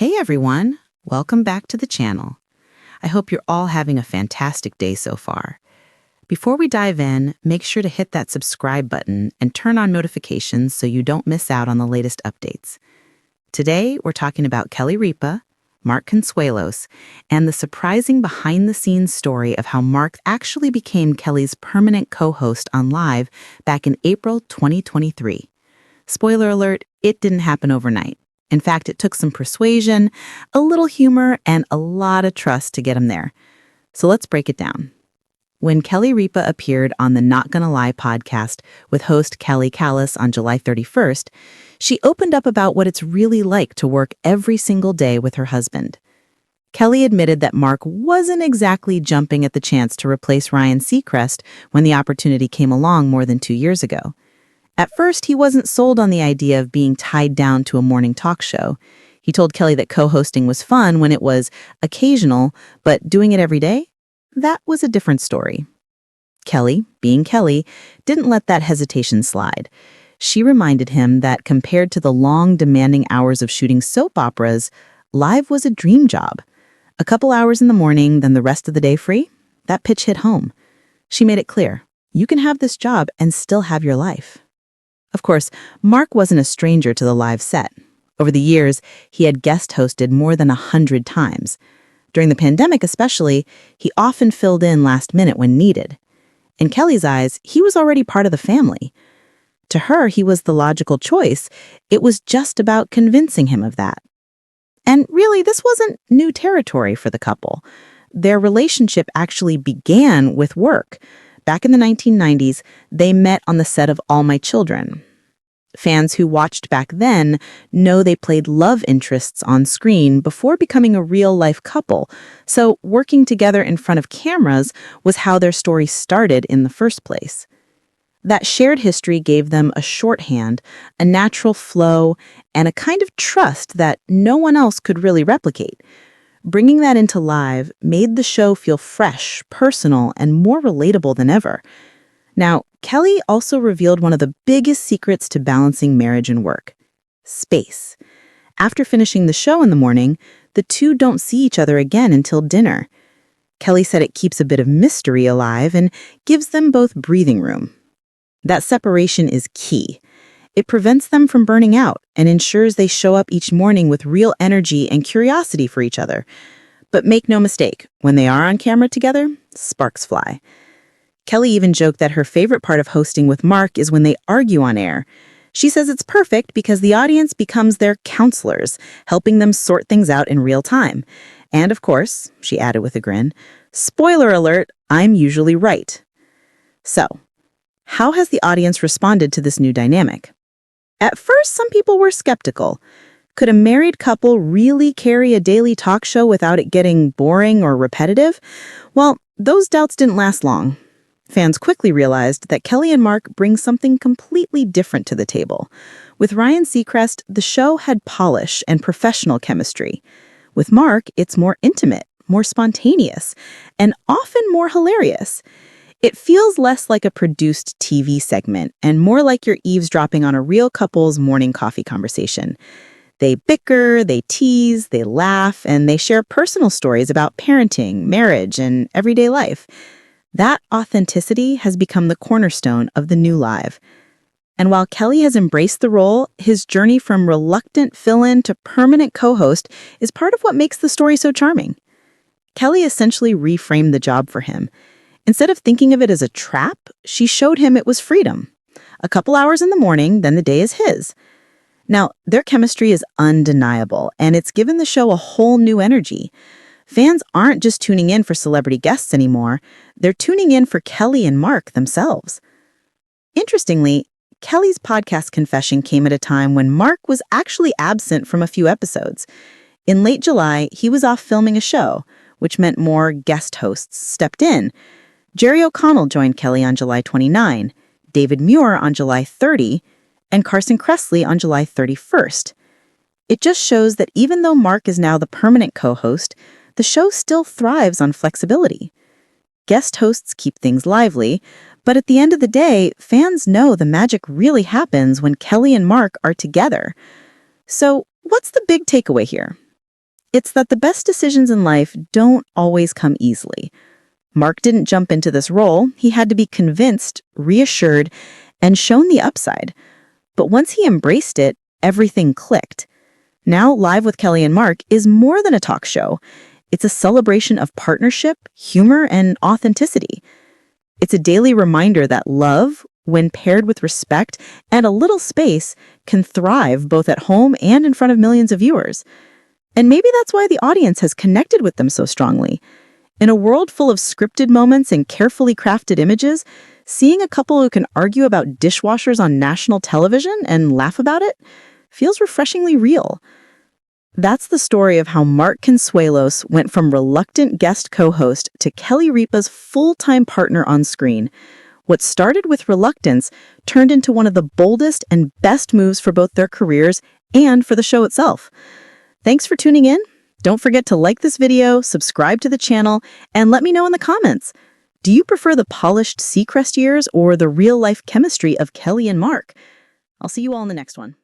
Hey everyone, welcome back to the channel. I hope you're all having a fantastic day so far. Before we dive in, make sure to hit that subscribe button and turn on notifications so you don't miss out on the latest updates. Today, we're talking about Kelly Ripa, Mark Consuelos, and the surprising behind-the-scenes story of how Mark actually became Kelly's permanent co-host on Live back in April 2023. Spoiler alert, it didn't happen overnight. In fact, it took some persuasion, a little humor, and a lot of trust to get him there. So let's break it down. When Kelly Ripa appeared on the Not Gonna Lie podcast with host Callie Callis on July 31st, she opened up about what it's really like to work every single day with her husband. Kelly admitted that Mark wasn't exactly jumping at the chance to replace Ryan Seacrest when the opportunity came along more than 2 years ago. At first, he wasn't sold on the idea of being tied down to a morning talk show. He told Kelly that co-hosting was fun when it was occasional, but doing it every day? That was a different story. Kelly, being Kelly, didn't let that hesitation slide. She reminded him that compared to the long, demanding hours of shooting soap operas, Live was a dream job. A couple hours in the morning, then the rest of the day free? That pitch hit home. She made it clear, you can have this job and still have your life. Of course, Mark wasn't a stranger to the Live set. Over the years, he had guest hosted more than 100 times. During the pandemic especially, he often filled in last minute when needed. In Kelly's eyes, he was already part of the family. To her, he was the logical choice. It was just about convincing him of that. And really, this wasn't new territory for the couple. Their relationship actually began with work. Back in the 1990s, they met on the set of All My Children. Fans who watched back then know they played love interests on screen before becoming a real-life couple, so working together in front of cameras was how their story started in the first place. That shared history gave them a shorthand, a natural flow, and a kind of trust that no one else could really replicate. Bringing that into Live made the show feel fresh, personal, and more relatable than ever. Now, Kelly also revealed one of the biggest secrets to balancing marriage and work: space. After finishing the show in the morning, the two don't see each other again until dinner. Kelly said it keeps a bit of mystery alive and gives them both breathing room. That separation is key. It prevents them from burning out and ensures they show up each morning with real energy and curiosity for each other. But make no mistake, when they are on camera together, sparks fly. Kelly even joked that her favorite part of hosting with Mark is when they argue on air. She says it's perfect because the audience becomes their counselors, helping them sort things out in real time. And of course, she added with a grin, spoiler alert, I'm usually right. So, how has the audience responded to this new dynamic? At first, some people were skeptical. Could a married couple really carry a daily talk show without it getting boring or repetitive? Well, those doubts didn't last long. Fans quickly realized that Kelly and Mark bring something completely different to the table. With Ryan Seacrest, the show had polish and professional chemistry. With Mark, it's more intimate, more spontaneous, and often more hilarious. It feels less like a produced TV segment and more like you're eavesdropping on a real couple's morning coffee conversation. They bicker, they tease, they laugh, and they share personal stories about parenting, marriage, and everyday life. That authenticity has become the cornerstone of the new Live. And while Kelly has embraced the role, his journey from reluctant fill-in to permanent co-host is part of what makes the story so charming. Kelly essentially reframed the job for him. Instead of thinking of it as a trap, she showed him it was freedom. A couple hours in the morning, then the day is his. Now, their chemistry is undeniable, and it's given the show a whole new energy. Fans aren't just tuning in for celebrity guests anymore, they're tuning in for Kelly and Mark themselves. Interestingly, Kelly's podcast confession came at a time when Mark was actually absent from a few episodes. In late July, he was off filming a show, which meant more guest hosts stepped in. Jerry O'Connell joined Kelly on July 29, David Muir on July 30, and Carson Kressley on July 31st. It just shows that even though Mark is now the permanent co-host, the show still thrives on flexibility. Guest hosts keep things lively, but at the end of the day, fans know the magic really happens when Kelly and Mark are together. So, what's the big takeaway here? It's that the best decisions in life don't always come easily. Mark didn't jump into this role. He had to be convinced, reassured, and shown the upside. But once he embraced it, everything clicked. Now, Live with Kelly and Mark is more than a talk show. It's a celebration of partnership, humor, and authenticity. It's a daily reminder that love, when paired with respect and a little space, can thrive both at home and in front of millions of viewers. And maybe that's why the audience has connected with them so strongly. In a world full of scripted moments and carefully crafted images, seeing a couple who can argue about dishwashers on national television and laugh about it feels refreshingly real. That's the story of how Mark Consuelos went from reluctant guest co-host to Kelly Ripa's full-time partner on screen. What started with reluctance turned into one of the boldest and best moves for both their careers and for the show itself. Thanks for tuning in. Don't forget to like this video, subscribe to the channel, and let me know in the comments. Do you prefer the polished Seacrest years or the real-life chemistry of Kelly and Mark? I'll see you all in the next one.